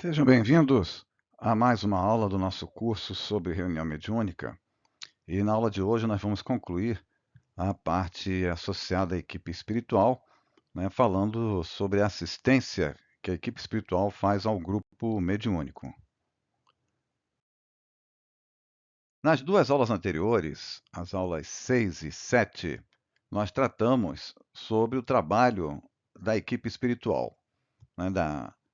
Sejam bem-vindos a mais uma aula do nosso curso sobre reunião mediúnica. E na aula de hoje nós vamos concluir a parte associada à equipe espiritual, né, falando sobre a assistência que a equipe espiritual faz ao grupo mediúnico. Nas duas aulas anteriores, as aulas 6 e 7, nós tratamos sobre o trabalho da equipe espiritual, né,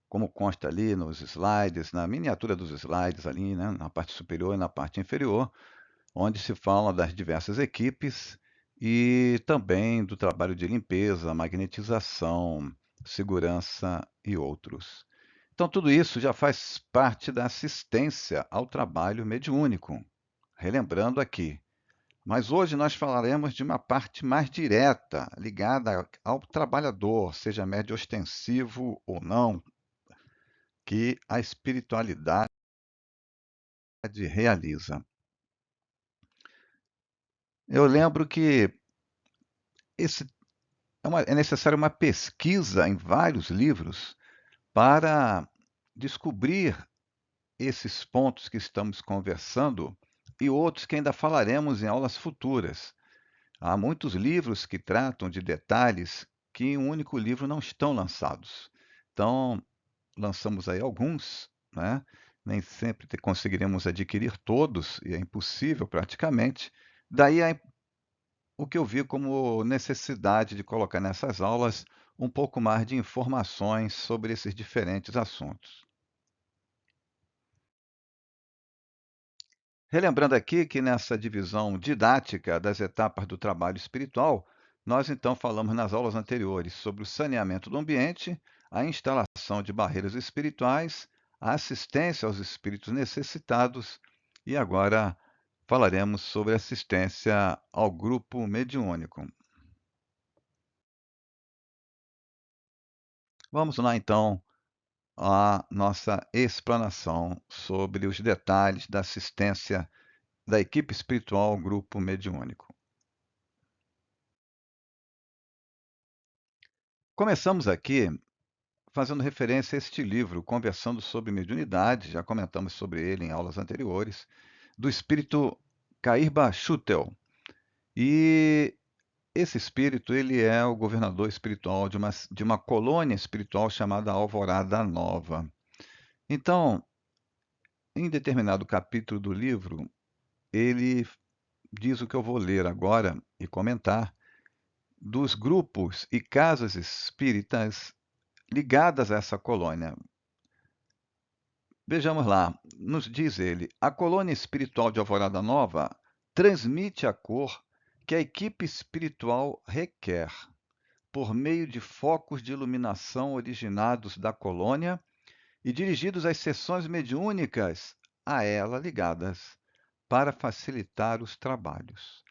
como consta ali nos slides, na miniatura dos slides ali, né, na parte superior e na parte inferior, onde se fala das diversas equipes e também do trabalho de limpeza, magnetização, segurança e outros. Então, tudo isso já faz parte da assistência ao trabalho mediúnico. Relembrando aqui, mas hoje nós falaremos de uma parte mais direta, ligada ao trabalhador, seja médio ostensivo ou não, que a espiritualidade realiza. Eu lembro que esse é necessário uma pesquisa em vários livros para descobrir esses pontos que estamos conversando e outros que ainda falaremos em aulas futuras. Há muitos livros que tratam de detalhes que em um único livro não estão lançados. Então, lançamos aí alguns, né? Nem sempre conseguiremos adquirir todos, e é impossível praticamente. Daí o que eu vi como necessidade de colocar nessas aulas um pouco mais de informações sobre esses diferentes assuntos. Relembrando aqui que nessa divisão didática das etapas do trabalho espiritual, nós então falamos nas aulas anteriores sobre o saneamento do ambiente, a instalação de barreiras espirituais, a assistência aos espíritos necessitados e agora falaremos sobre assistência ao grupo mediúnico. Vamos lá então à nossa explanação sobre os detalhes da assistência da equipe espiritual ao grupo mediúnico. Começamos aqui fazendo referência a este livro, Conversando sobre Mediunidade, já comentamos sobre ele em aulas anteriores, do espírito Cairba Schutel. E esse espírito, ele é o governador espiritual de uma colônia espiritual chamada Alvorada Nova. Então, em determinado capítulo do livro, ele diz o que eu vou ler agora e comentar, dos grupos e casas espíritas ligadas a essa colônia. Vejamos lá, nos diz ele, a colônia espiritual de Alvorada Nova transmite a cor que a equipe espiritual requer, por meio de focos de iluminação originados da colônia e dirigidos às sessões mediúnicas a ela ligadas, para facilitar os trabalhos.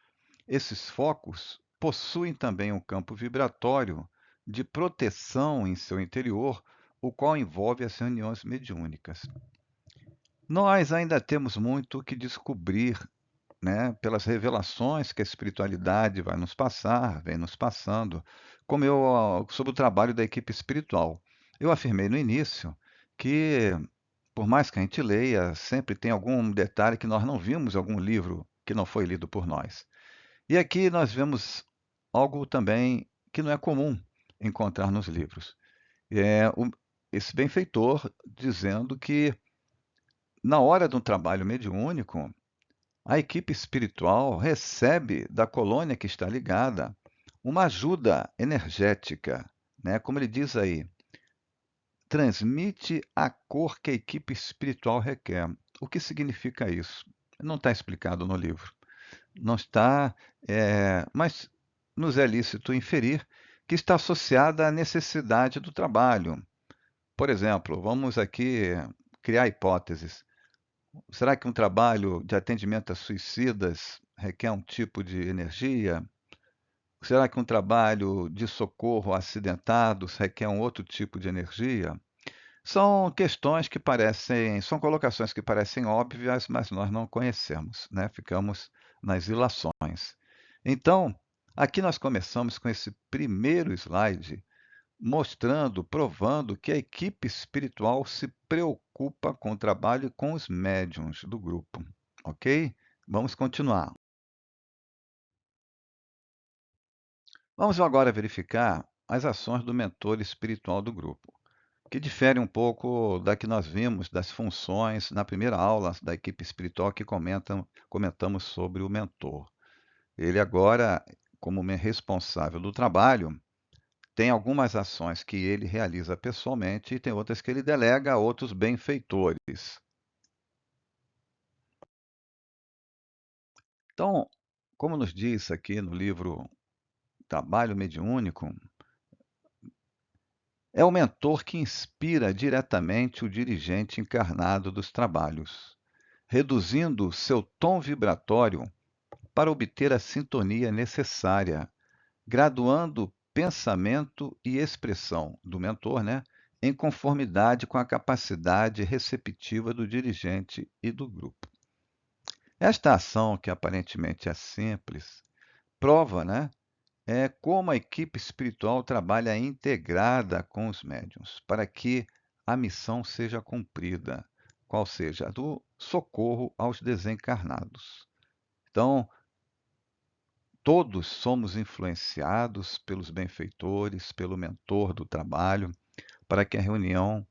Esses focos possuem também um campo vibratório de proteção em seu interior, o qual envolve as reuniões mediúnicas. Nós ainda temos muito o que descobrir, né, pelas revelações que a espiritualidade vai nos passar, vem nos passando, sobre o trabalho da equipe espiritual. Eu afirmei no início que, por mais que a gente leia, sempre tem algum detalhe que nós não vimos em algum livro que não foi lido por nós. E aqui nós vemos algo também que não é comum encontrar nos livros. É esse benfeitor dizendo que, na hora de um trabalho mediúnico, a equipe espiritual recebe da colônia que está ligada uma ajuda energética, né? Como ele diz aí, transmite a cor que a equipe espiritual requer. O que significa isso? Não está explicado no livro. Não está, mas nos é lícito inferir que está associada à necessidade do trabalho. Por exemplo, vamos aqui criar hipóteses. Será que um trabalho de atendimento a suicidas requer um tipo de energia? Será que um trabalho de socorro a acidentados requer um outro tipo de energia? São questões que são colocações que parecem óbvias, mas nós não conhecemos, né? Ficamos nas ilações. Então, aqui nós começamos com esse primeiro slide, mostrando, provando que a equipe espiritual se preocupa preocupa com o trabalho e com os médiuns do grupo, ok? Vamos continuar. Vamos agora verificar as ações do mentor espiritual do grupo, que difere um pouco da que nós vimos das funções na primeira aula da equipe espiritual que comentamos sobre o mentor. Ele agora, como responsável do trabalho, tem algumas ações que ele realiza pessoalmente e tem outras que ele delega a outros benfeitores. Então, como nos diz aqui no livro Trabalho Mediúnico, é o mentor que inspira diretamente o dirigente encarnado dos trabalhos, reduzindo seu tom vibratório para obter a sintonia necessária, graduando pensamento e expressão do mentor, né, em conformidade com a capacidade receptiva do dirigente e do grupo. Esta ação, que aparentemente é simples, prova, né, como a equipe espiritual trabalha integrada com os médiuns para que a missão seja cumprida, qual seja a do socorro aos desencarnados. Então, todos somos influenciados pelos benfeitores, pelo mentor do trabalho, para que a reunião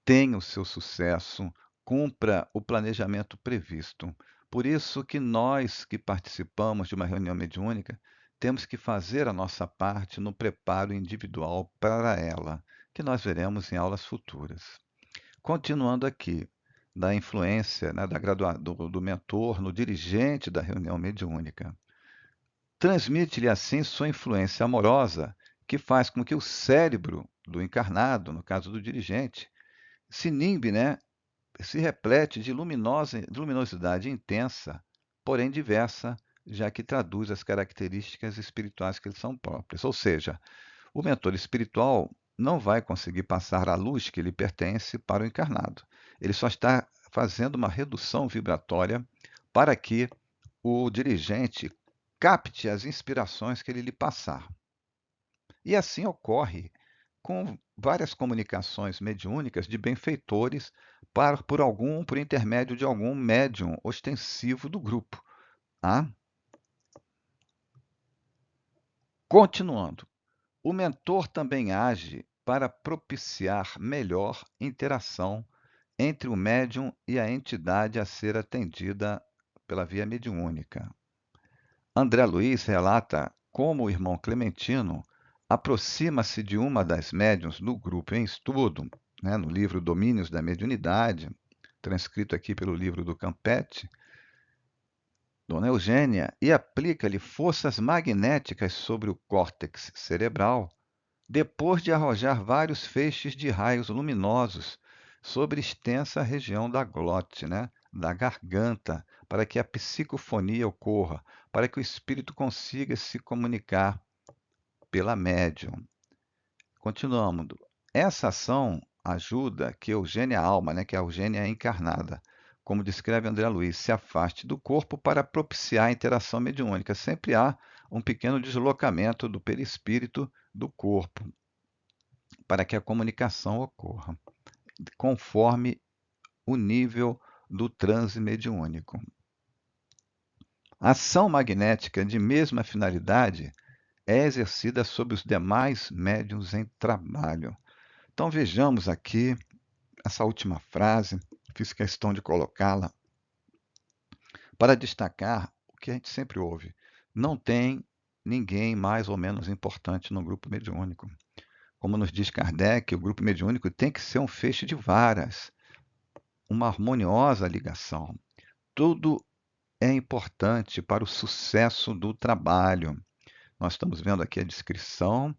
tenha o seu sucesso, cumpra o planejamento previsto. Por isso que nós que participamos de uma reunião mediúnica, temos que fazer a nossa parte no preparo individual para ela, que nós veremos em aulas futuras. Continuando aqui, da influência, né, do mentor no dirigente da reunião mediúnica. Transmite-lhe assim sua influência amorosa, que faz com que o cérebro do encarnado, no caso do dirigente, se inibe, né, se replete de luminosidade intensa, porém diversa, já que traduz as características espirituais que lhe são próprias. Ou seja, o mentor espiritual não vai conseguir passar a luz que lhe pertence para o encarnado. Ele só está fazendo uma redução vibratória para que o dirigente capte as inspirações que ele lhe passar. E assim ocorre com várias comunicações mediúnicas de benfeitores por intermédio de algum médium ostensivo do grupo. Tá? Continuando, o mentor também age para propiciar melhor interação entre o médium e a entidade a ser atendida pela via mediúnica. André Luiz relata como o irmão Clementino aproxima-se de uma das médiuns do grupo em estudo, né, no livro Domínios da Mediunidade, transcrito aqui pelo livro do Campetti, Dona Eugênia, e aplica-lhe forças magnéticas sobre o córtex cerebral, depois de arrojar vários feixes de raios luminosos sobre extensa região da glote, né, da garganta, para que a psicofonia ocorra, para que o espírito consiga se comunicar pela médium. Continuando. Essa ação ajuda que Eugênia Alma, né, que é a Eugênia encarnada, como descreve André Luiz, se afaste do corpo para propiciar a interação mediúnica. Sempre há um pequeno deslocamento do perispírito do corpo para que a comunicação ocorra, conforme o nível do transe mediúnico. A ação magnética de mesma finalidade é exercida sobre os demais médiuns em trabalho. Então vejamos aqui essa última frase, fiz questão de colocá-la para destacar o que a gente sempre ouve. Não tem ninguém mais ou menos importante no grupo mediúnico. Como nos diz Kardec, o grupo mediúnico tem que ser um feixe de varas, uma harmoniosa ligação. Tudo é importante para o sucesso do trabalho. Nós estamos vendo aqui a descrição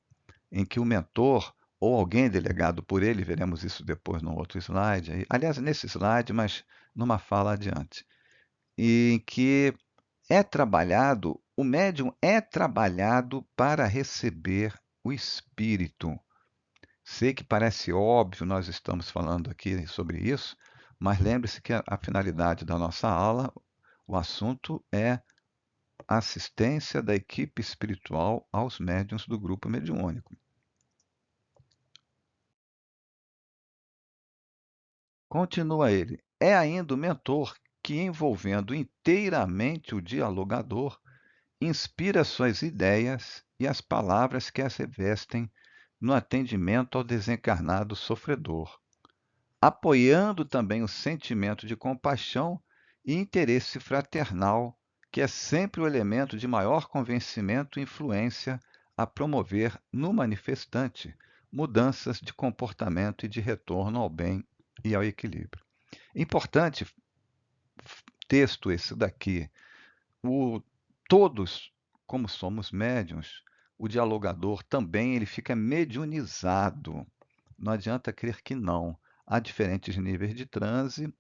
em que o mentor ou alguém delegado por ele, veremos isso depois no outro slide, aliás, nesse slide, mas numa fala adiante, em que o médium é trabalhado para receber o espírito. Sei que parece óbvio, nós estamos falando aqui sobre isso, mas lembre-se que a finalidade da nossa aula, o assunto é a assistência da equipe espiritual aos médiuns do grupo mediúnico. Continua ele, é ainda o mentor que, envolvendo inteiramente o dialogador, inspira suas ideias e as palavras que as revestem no atendimento ao desencarnado sofredor, apoiando também o sentimento de compaixão e interesse fraternal, que é sempre o elemento de maior convencimento e influência a promover no manifestante mudanças de comportamento e de retorno ao bem e ao equilíbrio. Importante texto esse daqui. O, todos, como somos médiuns, o dialogador também ele fica mediunizado. Não adianta crer que não. Há diferentes níveis de transe,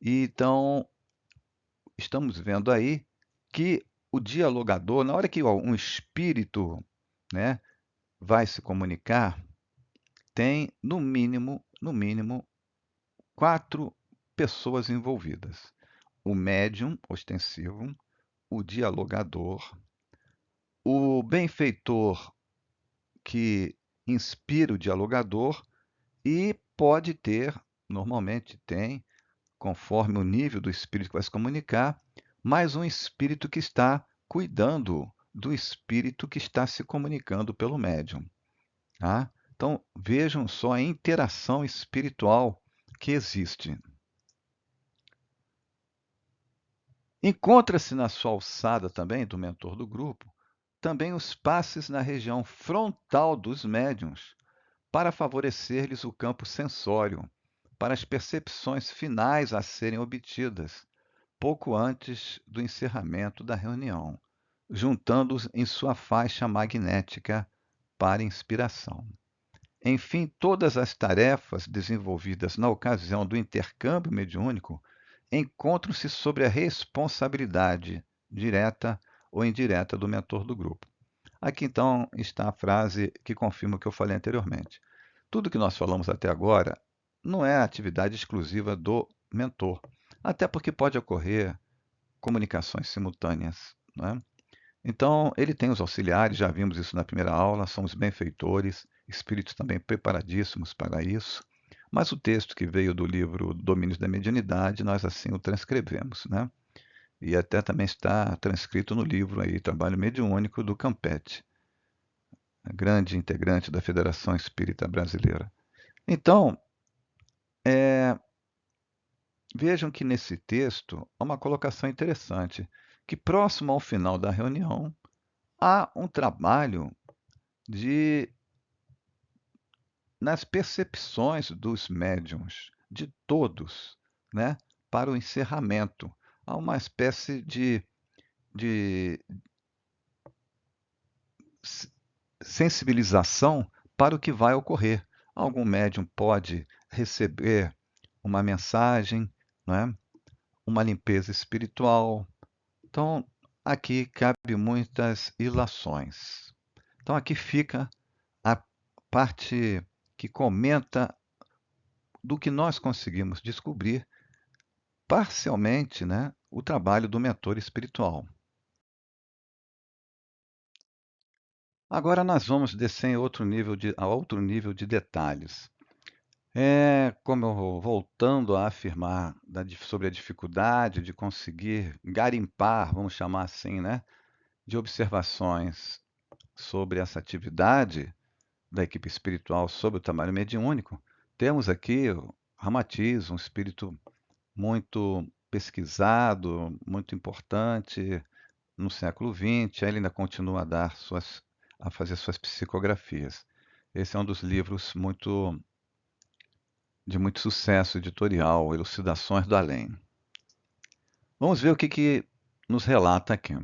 e então estamos vendo aí que o dialogador, na hora que um espírito, né, vai se comunicar, tem no mínimo, 4 pessoas envolvidas: o médium ostensivo, o dialogador, o benfeitor que inspira o dialogador e pode ter, normalmente tem, conforme o nível do espírito que vai se comunicar, mais um espírito que está cuidando do espírito que está se comunicando pelo médium. Tá? Então, vejam só a interação espiritual que existe. Encontra-se na sua alçada também, do mentor do grupo, também os passes na região frontal dos médiuns, para favorecer-lhes o campo sensório, para as percepções finais a serem obtidas, pouco antes do encerramento da reunião, juntando-os em sua faixa magnética para inspiração. Enfim, todas as tarefas desenvolvidas na ocasião do intercâmbio mediúnico encontram-se sobre a responsabilidade direta ou indireta do mentor do grupo. Aqui então está a frase que confirma o que eu falei anteriormente. Tudo que nós falamos até agora não é atividade exclusiva do mentor, até porque pode ocorrer comunicações simultâneas, não é? Então, ele tem os auxiliares, já vimos isso na primeira aula, são os benfeitores, espíritos também preparadíssimos para isso. Mas o texto que veio do livro Domínios da Mediunidade, nós assim o transcrevemos, né? E até também está transcrito no livro aí, Trabalho Mediúnico do Campetti, grande integrante da Federação Espírita Brasileira. Então, vejam que nesse texto há uma colocação interessante, que próximo ao final da reunião há um trabalho de nas percepções dos médiuns, de todos, né, para o encerramento. Há uma espécie de sensibilização para o que vai ocorrer. Algum médium pode receber uma mensagem, né, uma limpeza espiritual. Então, aqui cabe muitas ilações. Então, aqui fica a parte que comenta do que nós conseguimos descobrir parcialmente, né, o trabalho do mentor espiritual. Agora nós vamos descer a outro nível de detalhes. Como eu voltando a afirmar sobre a dificuldade de conseguir garimpar, vamos chamar assim, né, de observações sobre essa atividade da equipe espiritual sobre o trabalho mediúnico, temos aqui o Ramatiz, um espírito muito pesquisado, muito importante no século XX. Ele ainda continua a fazer suas psicografias. Esse é um dos livros de muito sucesso editorial, Elucidações do Além. Vamos ver o que nos relata aqui.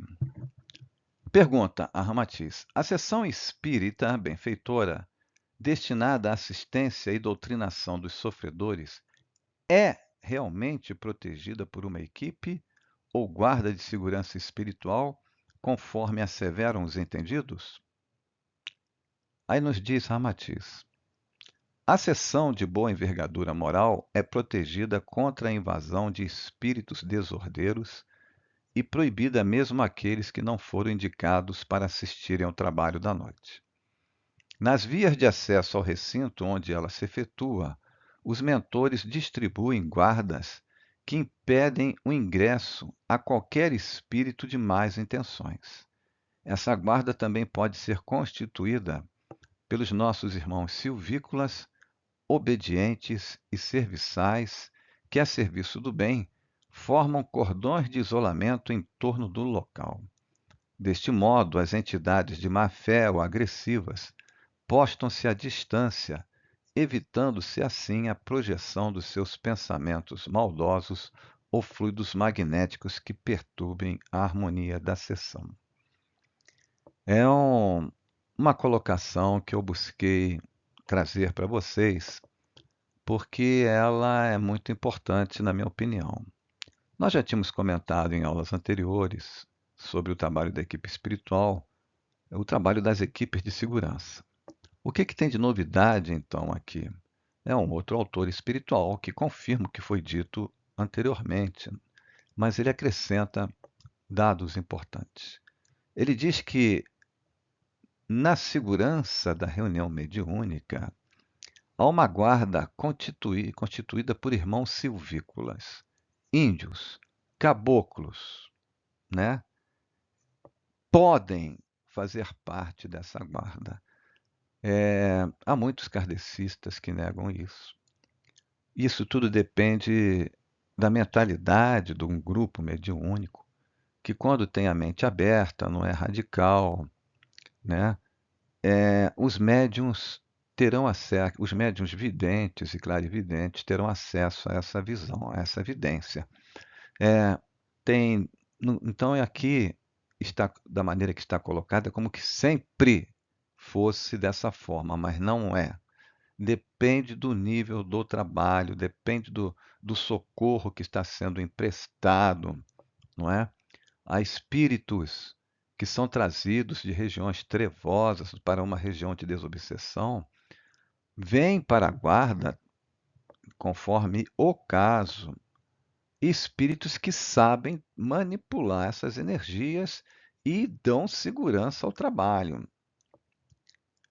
Pergunta a Ramatiz: a seção espírita benfeitora, destinada à assistência e doutrinação dos sofredores, é realmente protegida por uma equipe ou guarda de segurança espiritual, conforme asseveram os entendidos? Aí nos diz Ramatiz: a seção de boa envergadura moral é protegida contra a invasão de espíritos desordeiros e proibida mesmo àqueles que não foram indicados para assistirem ao trabalho da noite. Nas vias de acesso ao recinto onde ela se efetua, os mentores distribuem guardas que impedem o ingresso a qualquer espírito de más intenções. Essa guarda também pode ser constituída pelos nossos irmãos silvícolas, obedientes e serviçais, que, a serviço do bem, formam cordões de isolamento em torno do local. Deste modo, as entidades de má-fé ou agressivas postam-se à distância, evitando-se assim a projeção dos seus pensamentos maldosos ou fluidos magnéticos que perturbem a harmonia da sessão. É uma colocação que eu busquei trazer para vocês, porque ela é muito importante, na minha opinião. Nós já tínhamos comentado em aulas anteriores sobre o trabalho da equipe espiritual, o trabalho das equipes de segurança. O que tem de novidade, então, aqui? É um outro autor espiritual que confirma o que foi dito anteriormente, mas ele acrescenta dados importantes. Ele diz que, na segurança da reunião mediúnica, há uma guarda constituída por irmãos silvícolas, índios, caboclos, né? Podem fazer parte dessa guarda. Há muitos kardecistas que negam isso. Isso tudo depende da mentalidade de um grupo mediúnico, que quando tem a mente aberta, não é radical, né? Os médiuns terão acesso, os médiuns videntes e clarividentes terão acesso a essa visão, a essa evidência. É, então, aqui está da maneira que está colocada, como que sempre fosse dessa forma, mas não é. Depende do nível do trabalho, depende do socorro que está sendo emprestado, não é? Há espíritos que são trazidos de regiões trevosas para uma região de desobsessão, vêm para a guarda, conforme o caso, espíritos que sabem manipular essas energias e dão segurança ao trabalho.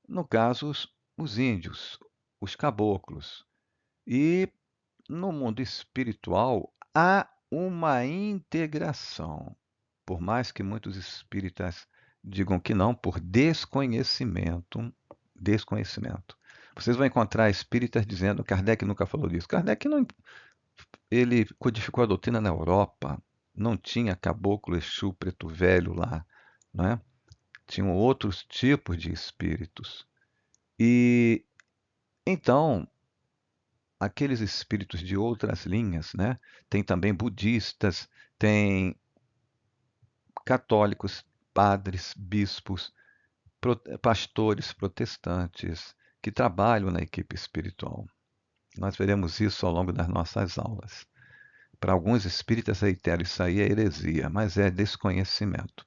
No caso, os índios, os caboclos. E no mundo espiritual há uma integração. Por mais que muitos espíritas digam que não, por desconhecimento, desconhecimento. Vocês vão encontrar espíritas dizendo, Kardec nunca falou disso. Kardec não, ele codificou a doutrina na Europa, não tinha caboclo, Exu, preto velho lá, né? Tinham outros tipos de espíritos. E então, aqueles espíritos de outras linhas, né? Tem também budistas, tem católicos, padres, bispos, pastores protestantes que trabalham na equipe espiritual. Nós veremos isso ao longo das nossas aulas. Para alguns espíritas, reitero, isso aí é heresia, mas é desconhecimento.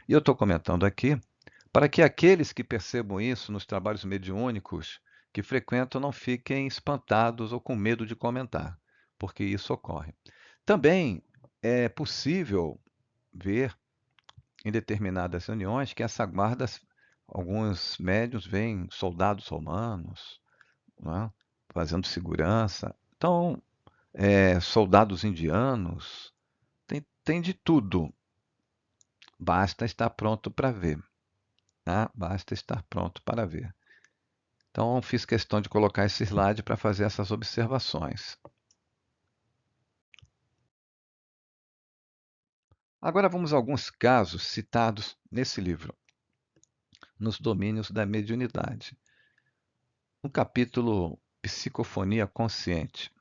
E eu estou comentando aqui para que aqueles que percebam isso nos trabalhos mediúnicos que frequentam não fiquem espantados ou com medo de comentar, porque isso ocorre. Também é possível ver em determinadas reuniões que essa guarda, alguns médiuns veem soldados romanos, né, fazendo segurança. Então, soldados indianos, tem de tudo. Basta estar pronto para ver. Tá? Basta estar pronto para ver. Então, fiz questão de colocar esse slide para fazer essas observações. Agora vamos a alguns casos citados nesse livro, nos domínios da mediunidade. No capítulo Psicofonia Consciente.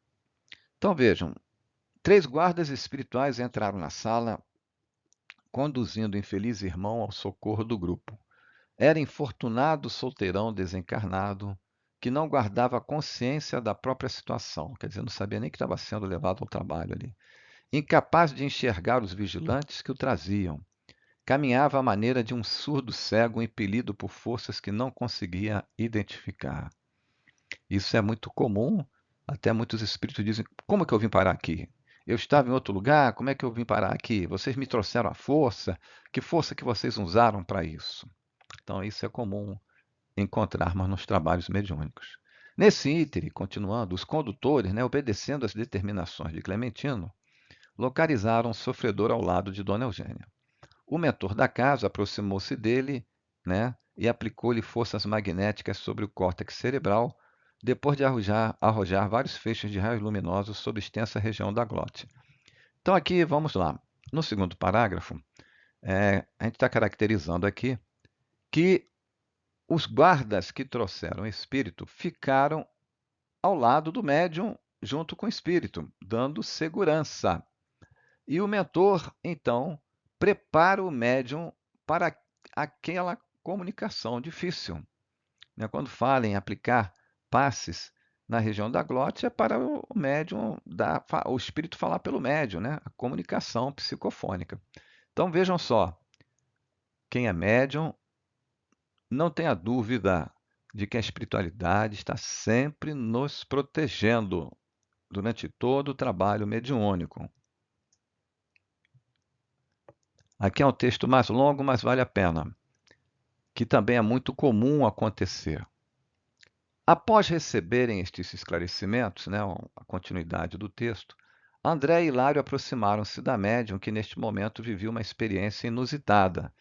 Então vejam, 3 guardas espirituais entraram na sala, conduzindo o infeliz irmão ao socorro do grupo. Era infortunado solteirão desencarnado, que não guardava consciência da própria situação, quer dizer, não sabia nem que estava sendo levado ao trabalho ali. Incapaz de enxergar os vigilantes que o traziam. Caminhava à maneira de um surdo cego impelido por forças que não conseguia identificar. Isso é muito comum, até muitos espíritos dizem: como é que eu vim parar aqui? Eu estava em outro lugar, como é que eu vim parar aqui? Vocês me trouxeram a força? Que força que vocês usaram para isso? Então, isso é comum encontrarmos nos trabalhos mediúnicos. Nesse íntere, continuando, os condutores, obedecendo às determinações de Clementino, localizaram o sofredor ao lado de Dona Eugênia. O mentor da casa aproximou-se dele, e aplicou-lhe forças magnéticas sobre o córtex cerebral, depois de arrojar vários feixes de raios luminosos sobre extensa região da glote. Então, aqui, vamos lá. No segundo parágrafo, a gente está caracterizando aqui que os guardas que trouxeram o espírito ficaram ao lado do médium junto com o espírito, dando segurança. E o mentor, então, prepara o médium para aquela comunicação difícil. Quando fala em aplicar passes na região da glote, é para o médium, o espírito falar pelo médium, a comunicação psicofônica. Então vejam só, quem é médium não tenha dúvida de que a espiritualidade está sempre nos protegendo durante todo o trabalho mediúnico. Aqui é um texto mais longo, mas vale a pena, que também é muito comum acontecer. Após receberem estes esclarecimentos, a continuidade do texto, André e Hilário aproximaram-se da médium que neste momento vivia uma experiência inusitada,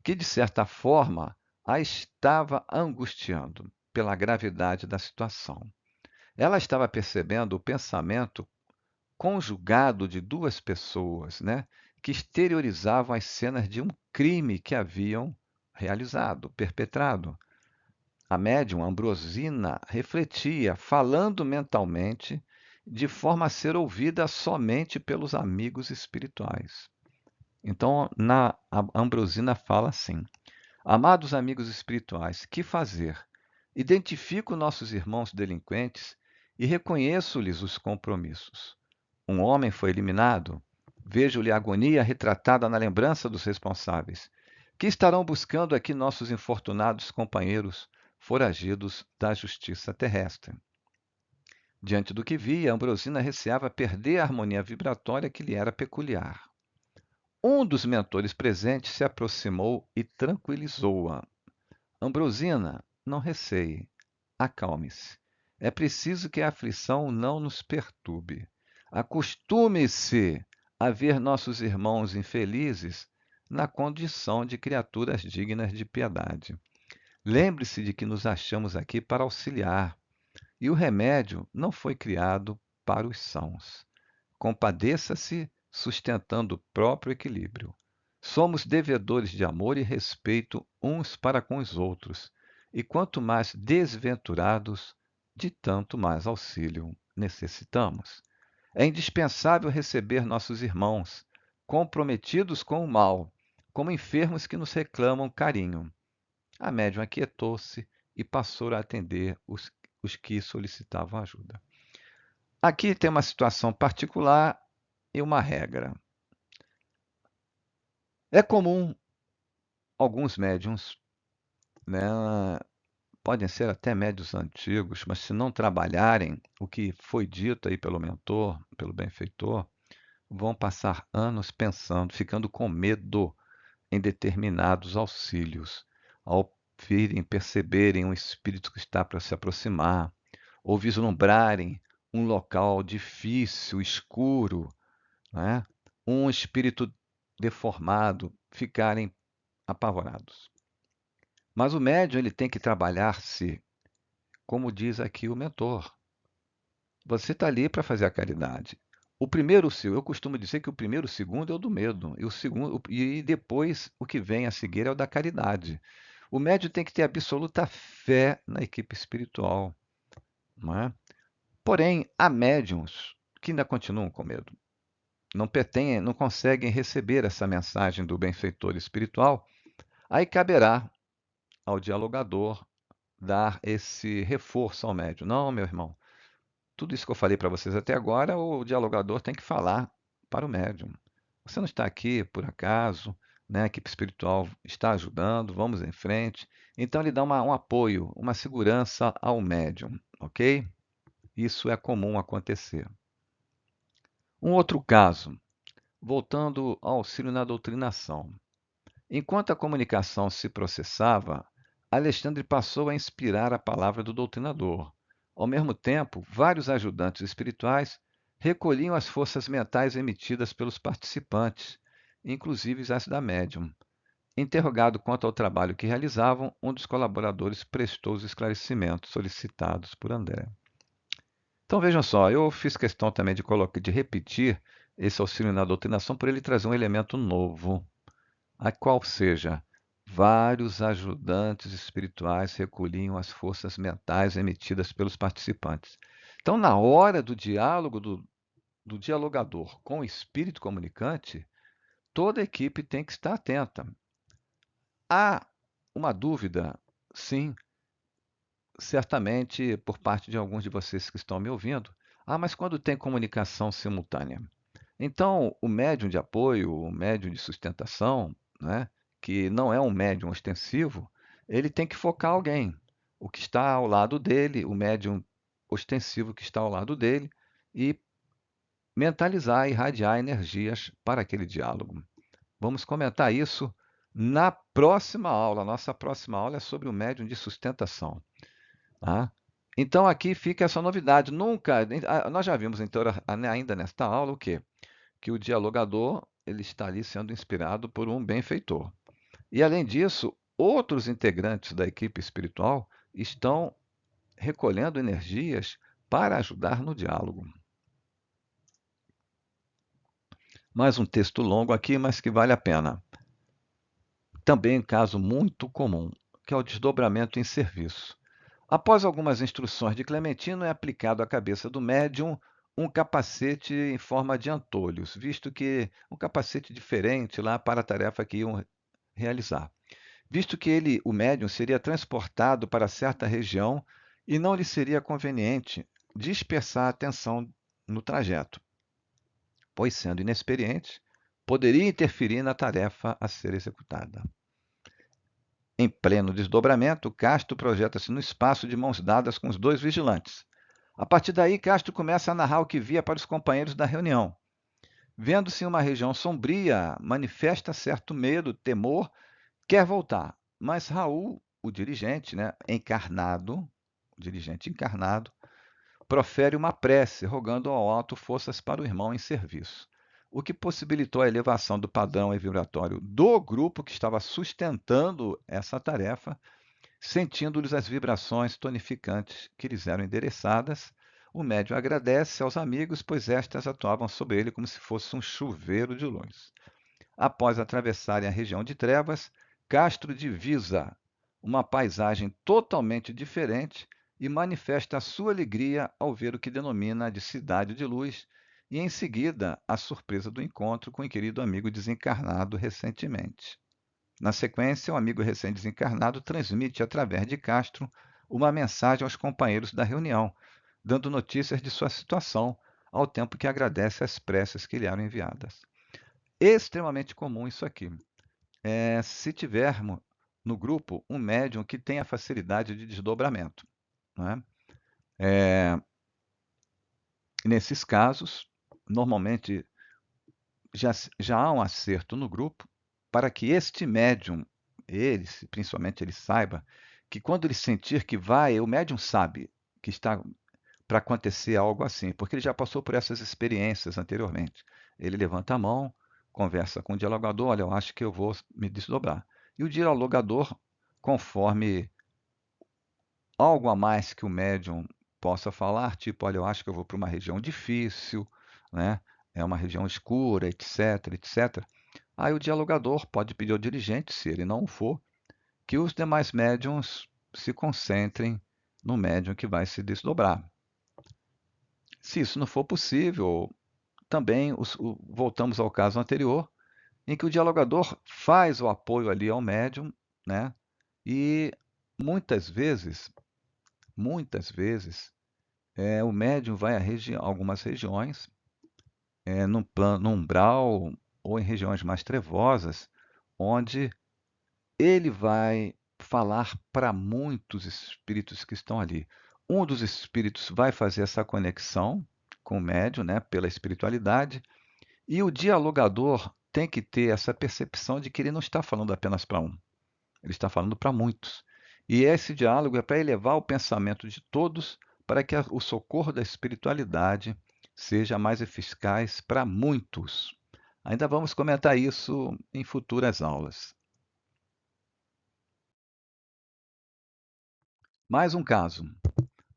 que de certa forma a estava angustiando pela gravidade da situação. Ela estava percebendo o pensamento conjugado de duas pessoas, que exteriorizavam as cenas de um crime que haviam realizado, perpetrado. A médium Ambrosina refletia, falando mentalmente, de forma a ser ouvida somente pelos amigos espirituais. Então, a Ambrosina fala assim: amados amigos espirituais, que fazer? Identifico nossos irmãos delinquentes e reconheço-lhes os compromissos. Um homem foi eliminado. Vejo-lhe a agonia retratada na lembrança dos responsáveis, que estarão buscando aqui nossos infortunados companheiros, foragidos da justiça terrestre. Diante do que via, Ambrosina receava perder a harmonia vibratória que lhe era peculiar. Um dos mentores presentes se aproximou e tranquilizou-a. Ambrosina, não receie. Acalme-se. É preciso que a aflição não nos perturbe. Acostume-se a ver nossos irmãos infelizes na condição de criaturas dignas de piedade. Lembre-se de que nos achamos aqui para auxiliar, e o remédio não foi criado para os sãos. Compadeça-se sustentando o próprio equilíbrio. Somos devedores de amor e respeito uns para com os outros, e quanto mais desventurados, de tanto mais auxílio necessitamos. É indispensável receber nossos irmãos, comprometidos com o mal, como enfermos que nos reclamam carinho. A médium aquietou-se e passou a atender os que solicitavam ajuda. Aqui tem uma situação particular e uma regra. É comum alguns médiums, né, podem ser até médiuns antigos, mas se não trabalharem o que foi dito aí pelo mentor, pelo benfeitor, vão passar anos pensando, ficando com medo em determinados auxílios, ao perceberem um espírito que está para se aproximar, ou vislumbrarem um local difícil, escuro, um espírito deformado, ficarem apavorados. Mas o médium ele tem que trabalhar-se, como diz aqui o mentor. Você está ali para fazer a caridade. Eu costumo dizer que o primeiro, o segundo é o do medo, e o segundo, e depois o que vem a seguir é o da caridade. O médium tem que ter absoluta fé na equipe espiritual, não é? Porém, há médiums que ainda continuam com medo. Não conseguem receber essa mensagem do benfeitor espiritual. Aí caberá ao dialogador dar esse reforço ao médium. Não, meu irmão, tudo isso que eu falei para vocês até agora, o dialogador tem que falar para o médium. Você não está aqui por acaso, a equipe espiritual está ajudando, vamos em frente. Então ele dá um apoio, uma segurança ao médium, ok? Isso é comum acontecer. Um outro caso, voltando ao auxílio na doutrinação. Enquanto a comunicação se processava, Alexandre passou a inspirar a palavra do doutrinador, Ao mesmo tempo, vários ajudantes espirituais recolhiam as forças mentais emitidas pelos participantes, inclusive as da médium. Interrogado quanto ao trabalho que realizavam, um dos colaboradores prestou os esclarecimentos solicitados por André. Então vejam só, eu fiz questão também de repetir esse auxílio na doutrinação por ele trazer um elemento novo, a qual seja, vários ajudantes espirituais recolhiam as forças mentais emitidas pelos participantes. Então, na hora do diálogo do dialogador com o espírito comunicante, toda a equipe tem que estar atenta. Há uma dúvida, sim, certamente por parte de alguns de vocês que estão me ouvindo. Ah, mas quando tem comunicação simultânea? Então, o médium de apoio, o médium de sustentação, né, que não é um médium ostensivo, ele tem que focar alguém, o que está ao lado dele, o médium ostensivo que está ao lado dele, e mentalizar, irradiar energias para aquele diálogo. Vamos comentar isso na próxima aula. Nossa próxima aula é sobre o médium de sustentação. Tá? Então aqui fica essa novidade. Nunca, nós já vimos então ainda nesta aula o quê? Que o dialogador ele está ali sendo inspirado por um benfeitor. E além disso, outros integrantes da equipe espiritual estão recolhendo energias para ajudar no diálogo. Mais um texto longo aqui, mas que vale a pena. Também um caso muito comum, que é o desdobramento em serviço. Após algumas instruções de Clementino, é aplicado à cabeça do médium um capacete em forma de antolhos, visto que um capacete diferente lá para a tarefa que iam realizar. Visto que ele, o médium, seria transportado para certa região e não lhe seria conveniente dispersar a atenção no trajeto, pois, sendo inexperiente, poderia interferir na tarefa a ser executada. Em pleno desdobramento, Castro projeta-se no espaço de mãos dadas com os dois vigilantes. A partir daí, Castro começa a narrar o que via para os companheiros da reunião. Vendo-se em uma região sombria, manifesta certo medo, temor, quer voltar. Mas Raul, o dirigente, o dirigente encarnado, profere uma prece, rogando ao alto forças para o irmão em serviço, o que possibilitou a elevação do padrão vibratório do grupo que estava sustentando essa tarefa, sentindo-lhes as vibrações tonificantes que lhes eram endereçadas. O médium agradece aos amigos, pois estas atuavam sobre ele como se fosse um chuveiro de luz. Após atravessarem a região de trevas, Castro divisa uma paisagem totalmente diferente e manifesta a sua alegria ao ver o que denomina de cidade de luz, e em seguida a surpresa do encontro com o querido amigo desencarnado recentemente. Na sequência, o amigo recém-desencarnado transmite através de Castro uma mensagem aos companheiros da reunião, dando notícias de sua situação, ao tempo que agradece as preces que lhe eram enviadas. Extremamente comum isso aqui. Se tivermos no grupo um médium que tenha facilidade de desdobramento. Não é? Nesses casos, normalmente já há um acerto no grupo para que este médium, principalmente ele saiba, que quando ele sentir que vai, o médium sabe que está para acontecer algo assim, porque ele já passou por essas experiências anteriormente. Ele levanta a mão, conversa com o dialogador, olha, eu acho que eu vou me desdobrar. E o dialogador, conforme algo a mais que o médium possa falar, tipo, olha, eu acho que eu vou para uma região difícil, né? É uma região escura, etc, etc. Aí o dialogador pode pedir ao dirigente, se ele não for, que os demais médiums se concentrem no médium que vai se desdobrar. Se isso não for possível, também voltamos ao caso anterior, em que o dialogador faz o apoio ali ao médium, né? E muitas vezes, o médium vai a algumas regiões, no umbral ou em regiões mais trevosas, onde ele vai falar para muitos espíritos que estão ali. Um dos espíritos vai fazer essa conexão com o médium, né, pela espiritualidade, e o dialogador tem que ter essa percepção de que ele não está falando apenas para um, ele está falando para muitos. E esse diálogo é para elevar o pensamento de todos para que o socorro da espiritualidade seja mais eficaz para muitos. Ainda vamos comentar isso em futuras aulas. Mais um caso.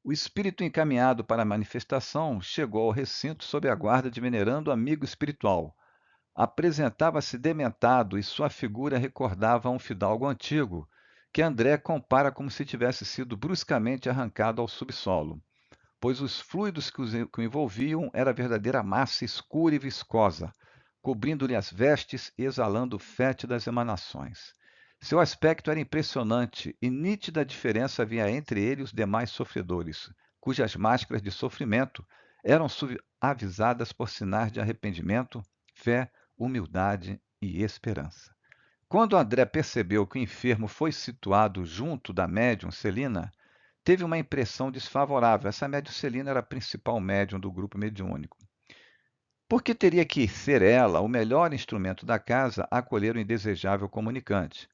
O espírito encaminhado para a manifestação chegou ao recinto sob a guarda de venerando amigo espiritual. Apresentava-se dementado e sua figura recordava um fidalgo antigo, que André compara como se tivesse sido bruscamente arrancado ao subsolo, pois os fluidos que o envolviam era verdadeira massa escura e viscosa, cobrindo-lhe as vestes e exalando fétidas emanações. Seu aspecto era impressionante e nítida diferença havia entre ele e os demais sofredores, cujas máscaras de sofrimento eram suavizadas por sinais de arrependimento, fé, humildade e esperança. Quando André percebeu que o enfermo foi situado junto da médium Celina, teve uma impressão desfavorável. Essa médium Celina era a principal médium do grupo mediúnico. Porque teria que ser ela o melhor instrumento da casa a acolher o indesejável comunicante.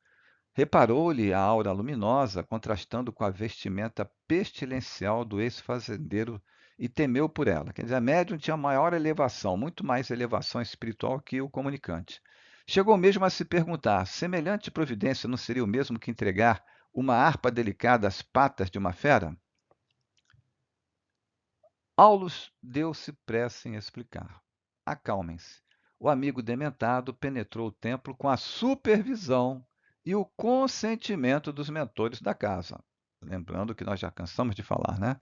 Reparou-lhe a aura luminosa, contrastando com a vestimenta pestilencial do ex-fazendeiro, e temeu por ela. Quer dizer, a médium tinha maior elevação, muito mais elevação espiritual que o comunicante. Chegou mesmo a se perguntar: semelhante providência não seria o mesmo que entregar uma harpa delicada às patas de uma fera? Aulus deu-se pressa em explicar. Acalmem-se. O amigo dementado penetrou o templo com a supervisão e o consentimento dos mentores da casa. Lembrando que nós já cansamos de falar, né?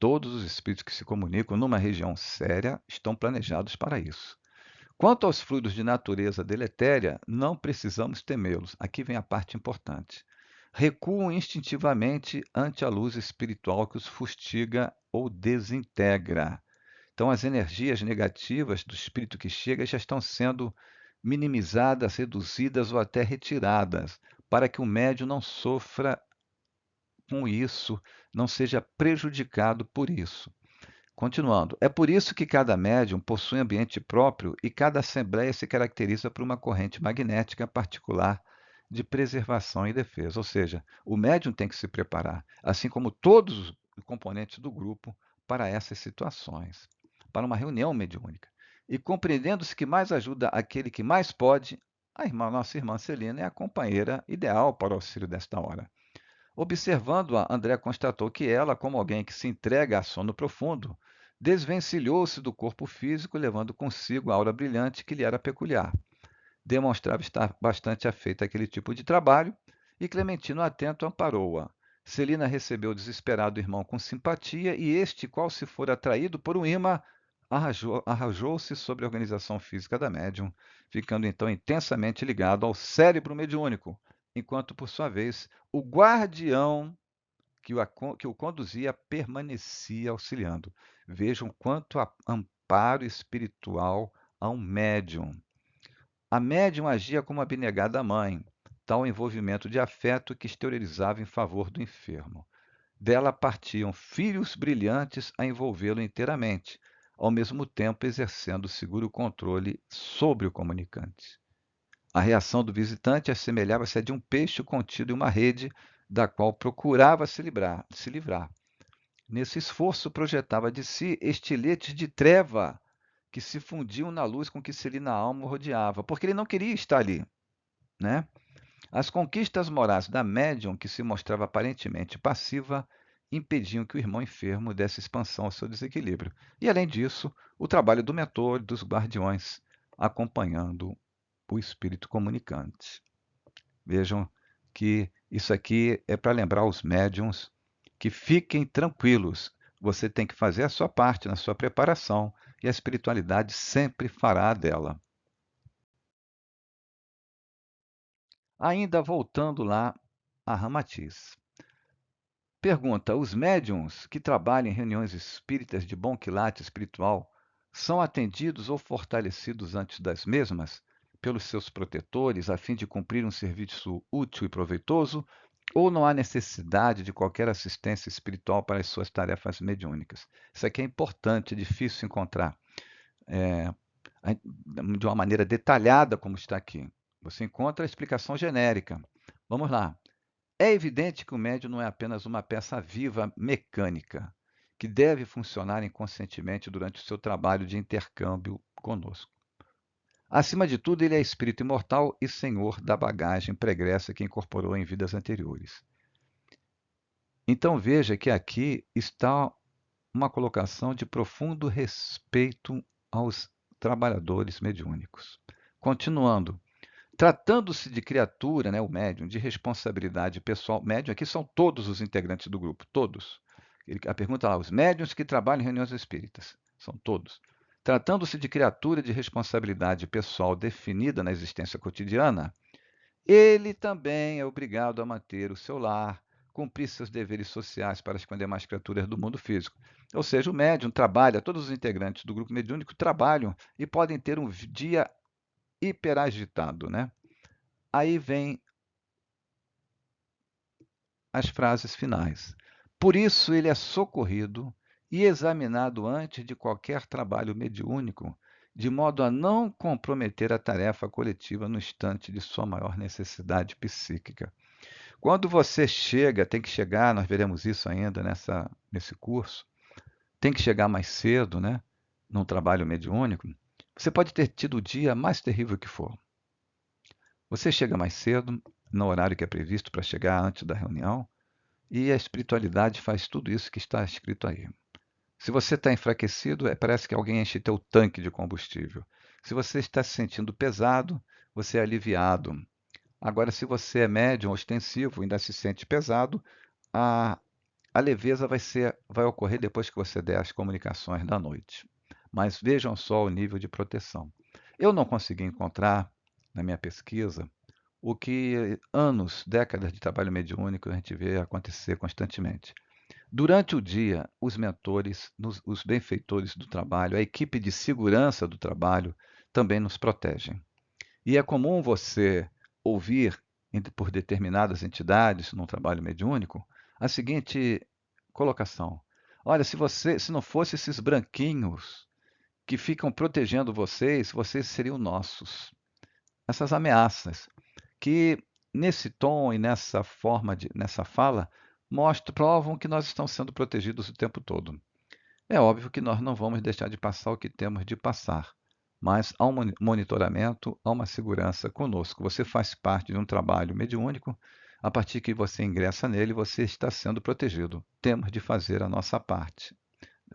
Todos os espíritos que se comunicam numa região séria estão planejados para isso. Quanto aos fluidos de natureza deletéria, não precisamos temê-los. Aqui vem a parte importante. Recuam instintivamente ante a luz espiritual que os fustiga ou desintegra. Então, as energias negativas do espírito que chega já estão sendo minimizadas, reduzidas ou até retiradas, para que o médium não sofra com isso, não seja prejudicado por isso. Continuando, é por isso que cada médium possui ambiente próprio e cada assembleia se caracteriza por uma corrente magnética particular de preservação e defesa. Ou seja, o médium tem que se preparar, assim como todos os componentes do grupo, para essas situações, para uma reunião mediúnica. E compreendendo-se que mais ajuda aquele que mais pode, nossa irmã Celina é a companheira ideal para o auxílio desta hora. Observando-a, André constatou que ela, como alguém que se entrega a sono profundo, desvencilhou-se do corpo físico, levando consigo a aura brilhante que lhe era peculiar. Demonstrava estar bastante afeita àquele tipo de trabalho, e Clementino, atento, amparou-a. Celina recebeu o desesperado irmão com simpatia, e este, qual se for atraído por um imã, arrojou-se sobre a organização física da médium, ficando então intensamente ligado ao cérebro mediúnico, enquanto, por sua vez, o guardião que o conduzia permanecia auxiliando. Vejam quanto amparo espiritual a um médium. A médium agia como abnegada mãe, tal envolvimento de afeto que exteriorizava em favor do enfermo. Dela partiam filhos brilhantes a envolvê-lo inteiramente, ao mesmo tempo exercendo seguro controle sobre o comunicante. A reação do visitante assemelhava-se à de um peixe contido em uma rede, da qual procurava se livrar. Nesse esforço, projetava de si estiletes de treva que se fundiam na luz com que Celina alma o rodeava, porque ele não queria estar ali, né? As conquistas morais da médium, que se mostrava aparentemente passiva, impediam que o irmão enfermo desse expansão ao seu desequilíbrio. E, além disso, o trabalho do mentor e dos guardiões, acompanhando o espírito comunicante. Vejam que isso aqui é para lembrar os médiums que fiquem tranquilos. Você tem que fazer a sua parte na sua preparação e a espiritualidade sempre fará a dela. Ainda voltando lá a Ramatiz. Pergunta: os médiums que trabalham em reuniões espíritas de bom quilate espiritual são atendidos ou fortalecidos antes das mesmas pelos seus protetores a fim de cumprir um serviço útil e proveitoso? Ou não há necessidade de qualquer assistência espiritual para as suas tarefas mediúnicas? Isso aqui é importante, é difícil encontrar de uma maneira detalhada, como está aqui. Você encontra a explicação genérica. Vamos lá. É evidente que o médium não é apenas uma peça viva mecânica, que deve funcionar inconscientemente durante o seu trabalho de intercâmbio conosco. Acima de tudo, ele é espírito imortal e senhor da bagagem pregressa que incorporou em vidas anteriores. Então veja que aqui está uma colocação de profundo respeito aos trabalhadores mediúnicos. Continuando, tratando-se de criatura, né, o médium, de responsabilidade pessoal, médium aqui são todos os integrantes do grupo, todos. A pergunta lá, os médiuns que trabalham em reuniões espíritas, são todos. Tratando-se de criatura de responsabilidade pessoal definida na existência cotidiana, ele também é obrigado a manter o seu lar, cumprir seus deveres sociais para as demais criaturas do mundo físico. Ou seja, o médium trabalha, todos os integrantes do grupo mediúnico trabalham e podem ter um dia hiperagitado, né? Aí vem as frases finais. Por isso ele é socorrido e examinado antes de qualquer trabalho mediúnico, de modo a não comprometer a tarefa coletiva no instante de sua maior necessidade psíquica. Quando você chega, tem que chegar, nós veremos isso ainda nesse curso, tem que chegar mais cedo, né? Num trabalho mediúnico, você pode ter tido o dia mais terrível que for. Você chega mais cedo, no horário que é previsto para chegar antes da reunião, e a espiritualidade faz tudo isso que está escrito aí. Se você está enfraquecido, parece que alguém enche teu tanque de combustível. Se você está se sentindo pesado, você é aliviado. Agora, se você é médium ostensivo e ainda se sente pesado, a, a leveza vai ocorrer depois que você der as comunicações da noite. Mas vejam só o nível de proteção. Eu não consegui encontrar, na minha pesquisa, o que anos, décadas de trabalho mediúnico a gente vê acontecer constantemente. Durante o dia, os mentores, os benfeitores do trabalho, a equipe de segurança do trabalho também nos protegem. E é comum você ouvir por determinadas entidades no trabalho mediúnico a seguinte colocação: olha, se não fosse esses branquinhos que ficam protegendo vocês, vocês seriam nossos. Essas ameaças que nesse tom e nessa fala provam que nós estamos sendo protegidos o tempo todo. É óbvio que nós não vamos deixar de passar o que temos de passar, mas há um monitoramento, há uma segurança conosco. Você faz parte de um trabalho mediúnico, a partir que você ingressa nele, você está sendo protegido. Temos de fazer a nossa parte,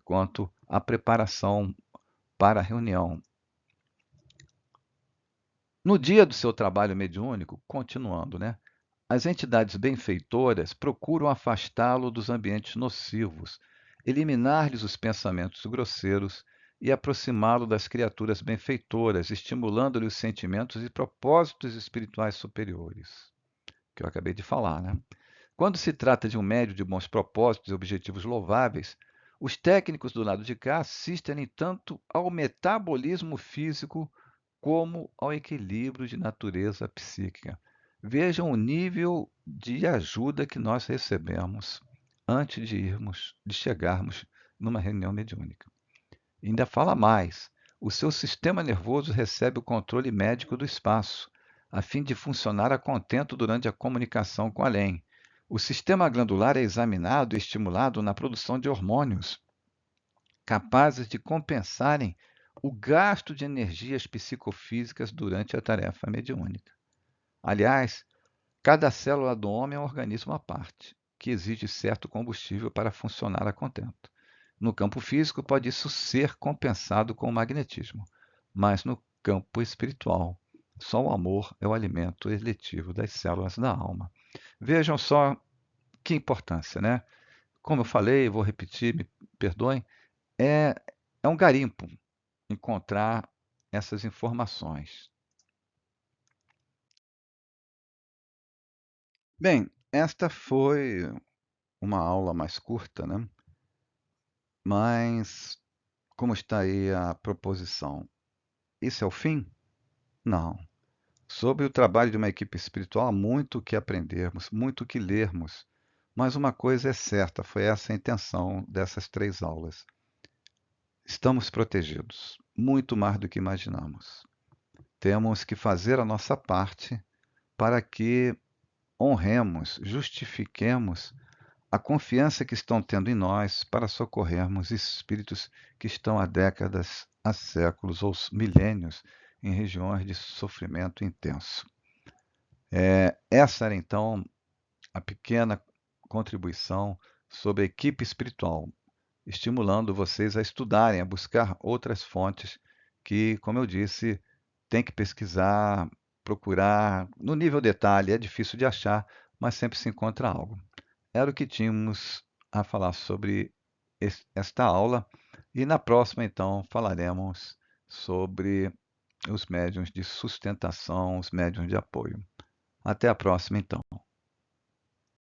quanto à preparação para a reunião. No dia do seu trabalho mediúnico, continuando, né? As entidades benfeitoras procuram afastá-lo dos ambientes nocivos, eliminar-lhes os pensamentos grosseiros e aproximá-lo das criaturas benfeitoras, estimulando-lhe os sentimentos e propósitos espirituais superiores, que eu acabei de falar, né? Quando se trata de um médium de bons propósitos e objetivos louváveis, os técnicos do lado de cá assistem tanto ao metabolismo físico como ao equilíbrio de natureza psíquica. Vejam o nível de ajuda que nós recebemos antes de chegarmos numa reunião mediúnica. Ainda fala mais: o seu sistema nervoso recebe o controle médico do espaço, a fim de funcionar a contento durante a comunicação com o além. O sistema glandular é examinado e estimulado na produção de hormônios capazes de compensarem o gasto de energias psicofísicas durante a tarefa mediúnica. Aliás, cada célula do homem é um organismo à parte, que exige certo combustível para funcionar a contento. No campo físico, pode isso ser compensado com o magnetismo, mas no campo espiritual, só o amor é o alimento eletivo das células da alma. Vejam só que importância, né? Como eu falei, vou repetir, me perdoem, é, é um garimpo encontrar essas informações. Bem, esta foi uma aula mais curta, né? Mas como está aí a proposição? Isso é o fim? Não. Sobre o trabalho de uma equipe espiritual, há muito o que aprendermos, muito o que lermos. Mas uma coisa é certa, foi essa a intenção dessas 3 aulas. Estamos protegidos, muito mais do que imaginamos. Temos que fazer a nossa parte para que honremos, justifiquemos a confiança que estão tendo em nós para socorrermos espíritos que estão há décadas, há séculos ou milênios em regiões de sofrimento intenso. Essa era então a pequena contribuição sobre a equipe espiritual, estimulando vocês a estudarem, a buscar outras fontes que, como eu disse, tem que pesquisar, procurar. No nível detalhe é difícil de achar, mas sempre se encontra algo. Era o que tínhamos a falar sobre esta aula, e na próxima, então, falaremos sobre os médiuns de sustentação, os médiuns de apoio. Até a próxima, então.